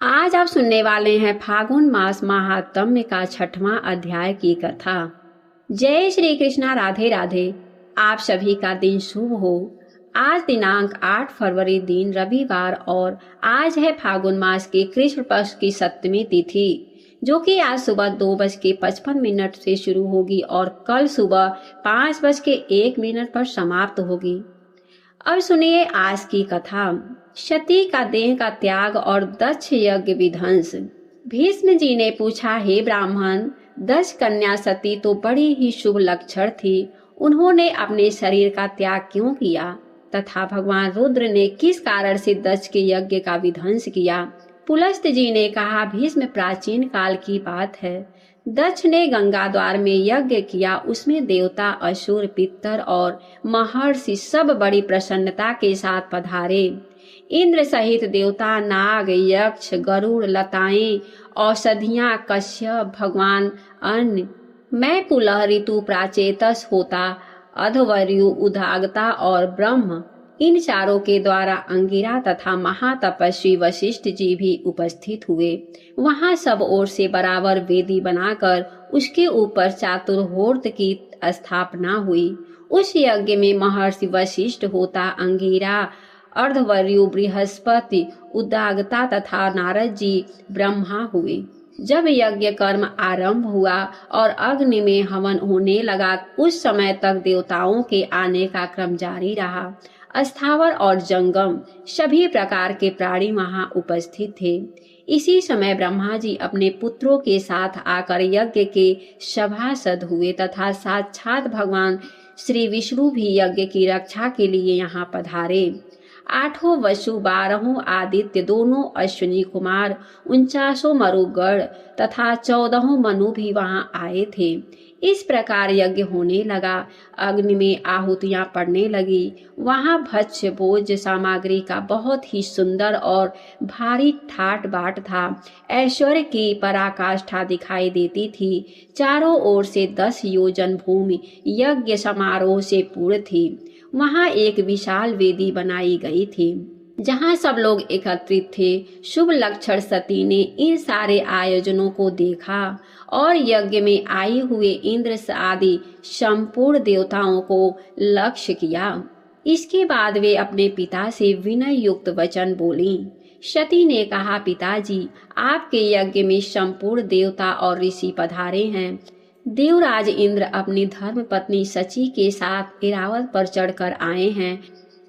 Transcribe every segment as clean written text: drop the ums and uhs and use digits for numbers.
आज आप सुनने वाले हैं फागुन मास महात्म्य का 6वां अध्याय की कथा। जय श्री कृष्णा, राधे राधे। आप सभी का दिन शुभ हो। आज दिनांक 8 फरवरी दिन रविवार और आज है फागुन मास के कृष्ण पक्ष की 7वीं तिथि, जो कि आज सुबह 2:55 से शुरू होगी और कल सुबह 5:01 पर समाप्त होगी। अब सुनिए आज की कथा। सती का देह का त्याग और दक्ष यज्ञ विध्वंस। भीष्म जी ने पूछा, हे ब्राह्मण, दक्ष कन्या सती तो बड़ी ही शुभ लक्षण थी, उन्होंने अपने शरीर का त्याग क्यों किया तथा भगवान रुद्र ने किस कारण से दक्ष के यज्ञ का विध्वंस किया? पुलस्त जी ने कहा, भीष्म, प्राचीन काल की बात है। दक्ष ने गंगा द्वार में यज्ञ किया, उसमें देवता, असुर, पितर और महर्षि सब बड़ी प्रसन्नता के साथ पधारे। इंद्र सहित देवता, नाग, यक्ष, गरुड़, लताएं, औषधियां, कश्यप, भगवान अन्न, मैं, पुलह, ऋतु, प्राचेतस, होता, अधवर्यु, उदागता और ब्रह्म, इन चारों के द्वारा अंगिरा तथा महातपस्वी वशिष्ठ जी भी उपस्थित हुए। वहां सब ओर से बराबर वेदी बनाकर उसके ऊपर चातुर्होत्र की स्थापना हुई। उस यज्ञ में महर्षि वशिष्ठ, होता, अंगिरा, अर्धवर्यु, बृहस्पति, उदागता तथा नारद जी ब्रह्मा हुए। जब यज्ञ कर्म आरंभ हुआ और अग्नि में हवन होने लगा, उस समय तक देवताओं के आने का क्रम जारी रहा। स्थावर और जंगम सभी प्रकार के प्राणी वहां उपस्थित थे। इसी समय ब्रह्मा जी अपने पुत्रों के साथ आकर यज्ञ के सभासद हुए तथा साक्षात भगवान श्री विष्णु भी यज्ञ की रक्षा के लिए यहाँ पधारे। 8 वसु, 12 आदित्य, दोनों अश्विनी कुमार, 49 मरुगण तथा 14 मनु भी वहां आए थे। इस प्रकार यज्ञ होने लगा। अग्नि में आहुतियां पड़ने लगी। वहां भक्ष्य भोज्य सामग्री का बहुत ही सुंदर और भारी ठाट बाट था। ऐश्वर्य की पराकाष्ठा दिखाई देती थी। चारों ओर से 10 योजन भूमि यज्ञ समारोह से पूर्ण थी। वहां एक विशाल वेदी बनाई गई थी जहां सब लोग एकत्रित थे। शुभ लक्षण सती ने इन सारे आयोजनों को देखा और यज्ञ में आए हुए इंद्र आदि संपूर्ण देवताओं को लक्ष्य किया। इसके बाद वे अपने पिता से विनय युक्त वचन बोली। सती ने कहा, पिताजी, आपके यज्ञ में संपूर्ण देवता और ऋषि पधारे हैं। देवराज इंद्र अपनी धर्म पत्नी सची के साथ ऐरावत पर चढ़कर आए हैं।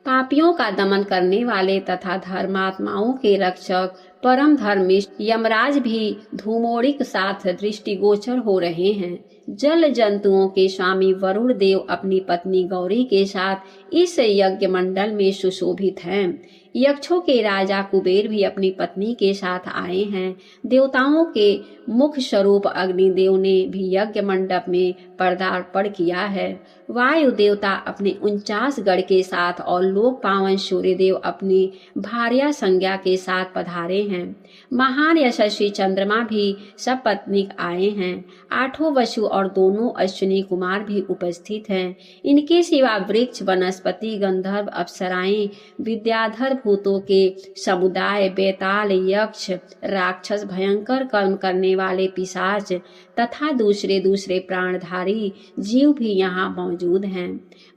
पापियों का दमन करने वाले तथा धर्मात्माओं के रक्षक परम धर्मिष्ठ यमराज भी धूमोड़िक साथ दृष्टिगोचर हो रहे हैं। जल जंतुओं के स्वामी वरुण देव अपनी पत्नी गौरी के साथ इस यज्ञ मंडल में सुशोभित हैं। यक्षों के राजा कुबेर भी अपनी पत्नी के साथ आए हैं। देवताओं के मुख्य स्वरूप अग्निदेव ने भी यज्ञ मंडप में पदार्पण किया है। वायु देवता अपने 49 गण के साथ और लोक पावन सूर्यदेव अपनी भार्या संज्ञा के साथ पधारे हैं। महान यशस्वी चंद्रमा भी सपत्नीक आए हैं। 8 वसु और दोनों अश्विनी कुमार भी उपस्थित हैं। इनके सिवा वृक्ष, वनस्पति, गंधर्व, अप्सराएं, विद्याधर भूतों के समुदाय, बेताल, यक्ष, राक्षस, भयंकर कर्म करने वाले पिशाच तथा दूसरे दूसरे प्राणधारी जीव भी यहाँ मौजूद हैं।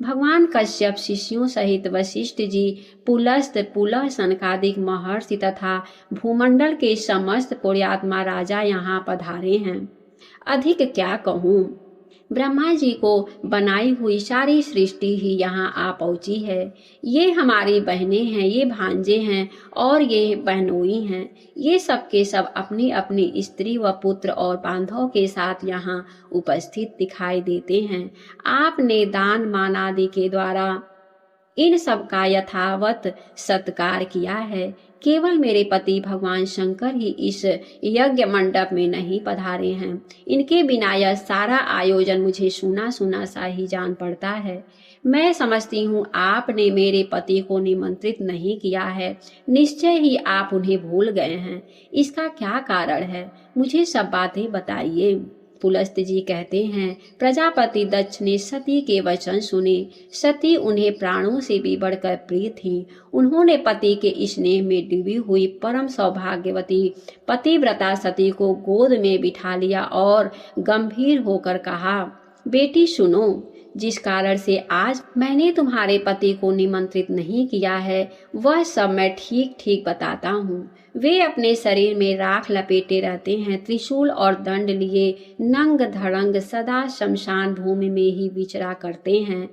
भगवान कश्यप शिष्यों सहित वशिष्ठ जी, पुलस्त, पुलह, सनकादिक महर्षि तथा भूमंडल के समस्त पुण्यात्मा राजा यहाँ पधारे हैं। अधिक क्या कहूँ, ब्रह्मा जी को बनाई हुई सारी सृष्टि ही यहाँ आ पहुंची है। ये हमारी बहनें हैं, ये भांजे हैं और ये बहनोई हैं। ये सब के सब अपनी अपनी स्त्री व पुत्र और बांधव के साथ यहाँ उपस्थित दिखाई देते हैं। आपने दान मान आदि के द्वारा इन सब का यथावत सत्कार किया है। केवल मेरे पति भगवान शंकर ही इस यज्ञ मंडप में नहीं पधारे हैं। इनके बिना यह सारा आयोजन मुझे सुना सुना सा ही जान पड़ता है। मैं समझती हूँ आपने मेरे पति को निमंत्रित नहीं किया है। निश्चय ही आप उन्हें भूल गए हैं। इसका क्या कारण है? मुझे सब बातें बताइए। पुलस्त जी कहते हैं, प्रजापति दक्ष ने सती के वचन सुने। सती उन्हें प्राणों से भी बढ़कर प्रिय थी। उन्होंने पति के स्नेह में डूबी हुई परम सौभाग्यवती पतिव्रता सती को गोद में बिठा लिया और गंभीर होकर कहा, बेटी सुनो, जिस कारण से आज मैंने तुम्हारे पति को निमंत्रित नहीं किया है वह सब मैं ठीक ठीक बताता हूँ। वे अपने शरीर में राख लपेटे रहते हैं, त्रिशूल और दंड लिए नंग धड़ंग सदा शमशान भूमि में ही विचरा करते हैं।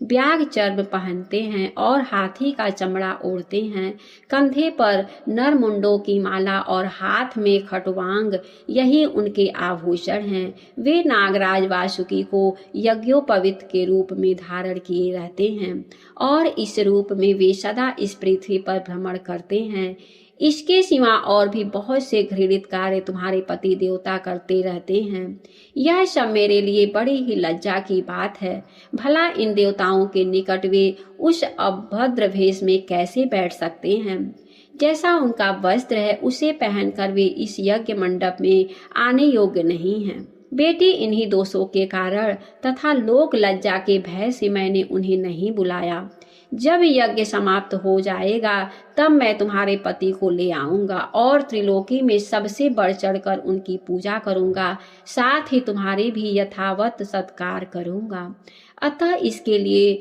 ब्याग चर्म पहनते हैं और हाथी का चमड़ा ओढ़ते हैं। कंधे पर नरमुंडों की माला और हाथ में खटवांग, यही उनके आभूषण हैं। वे नागराज वासुकी को यज्ञोपवीत के रूप में धारण किए रहते हैं और इस रूप में वे सदा इस पृथ्वी पर भ्रमण करते हैं। इसके सिवा और भी बहुत से घृणित कार्य तुम्हारे पति देवता करते रहते हैं। यह सब मेरे लिए बड़ी ही लज्जा की बात है। भला इन देवताओं के निकट वे उस अभद्र भेष में कैसे बैठ सकते हैं? जैसा उनका वस्त्र है उसे पहनकर वे इस यज्ञ मंडप में आने योग्य नहीं हैं। बेटी, इन्हीं दोषों के कारण तथा लोक लज्जा के भय से मैंने उन्हें नहीं बुलाया। जब यज्ञ समाप्त हो जाएगा तब मैं तुम्हारे पति को ले आऊंगा और त्रिलोकी में सबसे बढ़ चढ़कर उनकी पूजा करूंगा, साथ ही तुम्हारे भी यथावत सत्कार करूंगा। अतः इसके लिए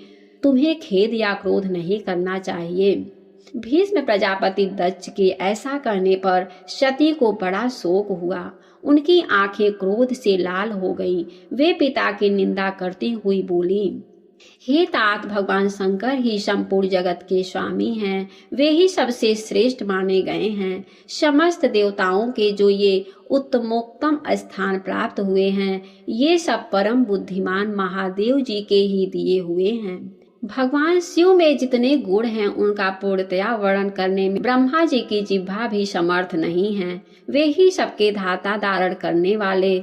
तुम्हें खेद या क्रोध नहीं करना चाहिए। भीष्म प्रजापति दक्ष के ऐसा करने पर सती को बड़ा शोक हुआ। उनकी आंखें क्रोध से लाल हो गईं। वे पिता की निंदा करती हुई बोली, हे तात, भगवान शंकर ही संपूर्ण जगत के स्वामी हैं। वे ही सबसे श्रेष्ठ माने गए हैं। समस्त देवताओं के जो ये उत्तमोत्तम स्थान प्राप्त हुए हैं, ये सब परम बुद्धिमान महादेव जी के ही दिए हुए हैं। भगवान शिव में जितने गुण हैं उनका पूर्णतया वर्णन करने में ब्रह्मा जी की जिह्वा भी समर्थ नहीं है। वे ही सबके धाता धारण करने वाले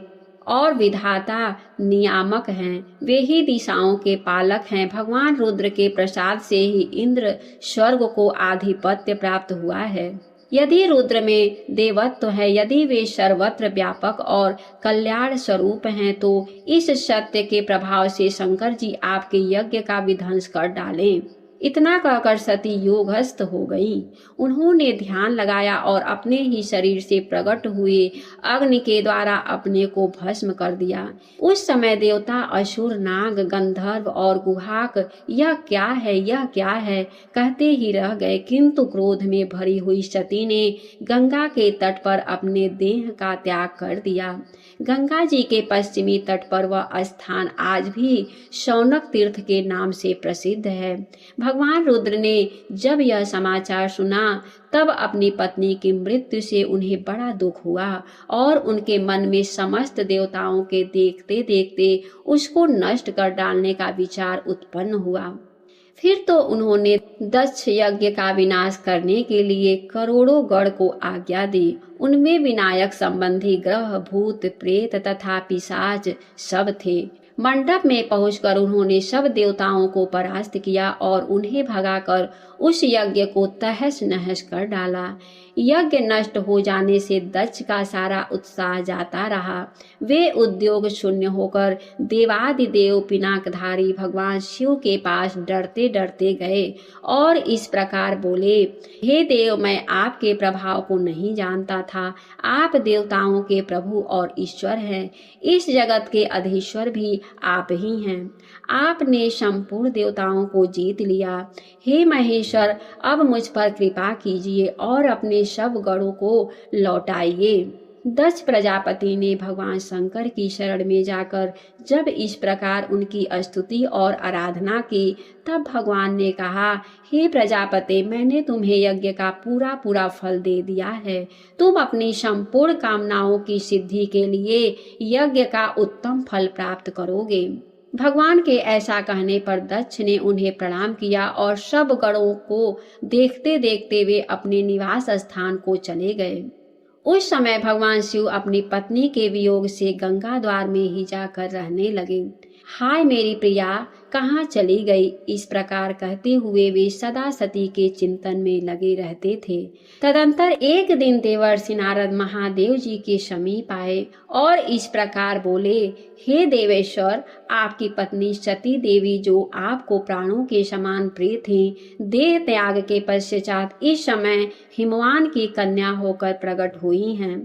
और विधाता नियामक हैं। वे ही दिशाओं के पालक हैं। भगवान रुद्र के प्रसाद से ही इंद्र स्वर्ग को आधिपत्य प्राप्त हुआ है। यदि रुद्र में देवत्व है, यदि वे सर्वत्र व्यापक और कल्याण स्वरूप हैं, तो इस सत्य के प्रभाव से शंकर जी आपके यज्ञ का विध्वंस कर डालें। इतना कहकर सती योगस्थ हो गई। उन्होंने ध्यान लगाया और अपने ही शरीर से प्रकट हुए अग्नि के द्वारा अपने को भस्म कर दिया। उस समय देवता, असुर, नाग, गंधर्व और गुहाक यह क्या है, यह क्या है कहते ही रह गए। किंतु क्रोध में भरी हुई सती ने गंगा के तट पर अपने देह का त्याग कर दिया। गंगा जी के पश्चिमी तट पर वह स्थान आज भी शौनक तीर्थ के नाम से प्रसिद्ध है। भगवान रुद्र ने जब यह समाचार सुना तब अपनी पत्नी की मृत्यु से उन्हें बड़ा दुख हुआ और उनके मन में समस्त देवताओं के देखते देखते उसको नष्ट कर डालने का विचार उत्पन्न हुआ। फिर तो उन्होंने दक्ष यज्ञ का विनाश करने के लिए करोड़ों गण को आज्ञा दी। उनमें विनायक संबंधी ग्रह, भूत, प्रेत तथा पिशाच सब थे। मंडप में पहुंचकर उन्होंने सब देवताओं को परास्त किया और उन्हें भगाकर उस यज्ञ को तहस नहस कर डाला। यज्ञ नष्ट हो जाने से दक्ष का सारा उत्साह जाता रहा। वे उद्योग शून्य होकर देवादिदेव पिनाकधारी भगवान शिव के पास डरते डरते गए और इस प्रकार बोले, हे देव, मैं आपके प्रभाव को नहीं जानता था। आप देवताओं के प्रभु और ईश्वर हैं। इस जगत के अधीश्वर भी आप ही हैं। आपने संपूर्ण देवताओं को जीत लिया। हे महेश्वर, अब मुझ पर कृपा कीजिए और अपने सब गणों को लौटाइए। दक्ष प्रजापति ने भगवान शंकर की शरण में जाकर जब इस प्रकार उनकी स्तुति और आराधना की तब भगवान ने कहा, हे प्रजापति, मैंने तुम्हें यज्ञ का पूरा पूरा फल दे दिया है। तुम अपनी संपूर्ण कामनाओं की सिद्धि के लिए यज्ञ का उत्तम फल प्राप्त करोगे। भगवान के ऐसा कहने पर दक्ष ने उन्हें प्रणाम किया और सब गणों को देखते देखते वे अपने निवास स्थान को चले गए। उस समय भगवान शिव अपनी पत्नी के वियोग से गंगा द्वार में ही जाकर रहने लगे। हाय मेरी प्रिया, कहाँ चली गई। इस प्रकार कहते हुए वे सदा सती के चिंतन में लगे रहते थे। तदंतर एक दिन देवर्षि नारद महादेव जी के समीप आए और इस प्रकार बोले, हे देवेश्वर, आपकी पत्नी सती देवी जो आपको प्राणों के समान प्रिय थी, देह त्याग के पश्चात इस समय हिमवान की कन्या होकर प्रकट हुई हैं।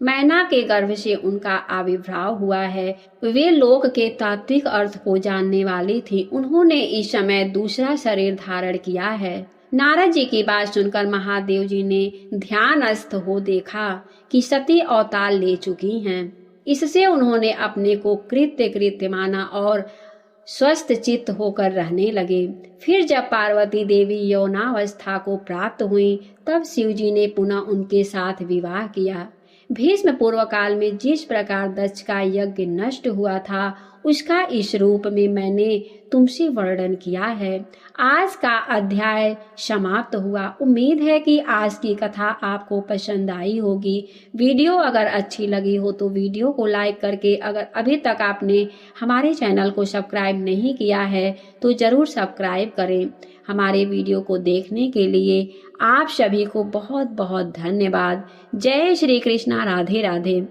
मैना के गर्भ से उनका आविर्भाव हुआ है। वे लोक के तात्विक अर्थ को जानने वाली थी। उन्होंने इस समय दूसरा शरीर धारण किया है। नारद जी की बात सुनकर महादेव जी ने ध्यानस्थ हो देखा कि सती अवतार ले चुकी हैं। इससे उन्होंने अपने को कृत्य माना और स्वस्थ चित्त होकर रहने लगे। फिर जब पार्वती देवी यौनावस्था को प्राप्त हुई, तब शिव जी ने पुनः उनके साथ विवाह किया। भीष्म पूर्व काल में जिस प्रकार दक्ष का यज्ञ नष्ट हुआ था, उसका इस रूप में मैंने तुमसे वर्णन किया है। आज का अध्याय समाप्त हुआ। उम्मीद है कि आज की कथा आपको पसंद आई होगी। वीडियो अगर अच्छी लगी हो तो वीडियो को लाइक करके, अगर अभी तक आपने हमारे चैनल को सब्सक्राइब नहीं किया है तो ज़रूर सब्सक्राइब करें। हमारे वीडियो को देखने के लिए आप सभी को बहुत बहुत धन्यवाद। जय श्री कृष्णा। राधे राधे।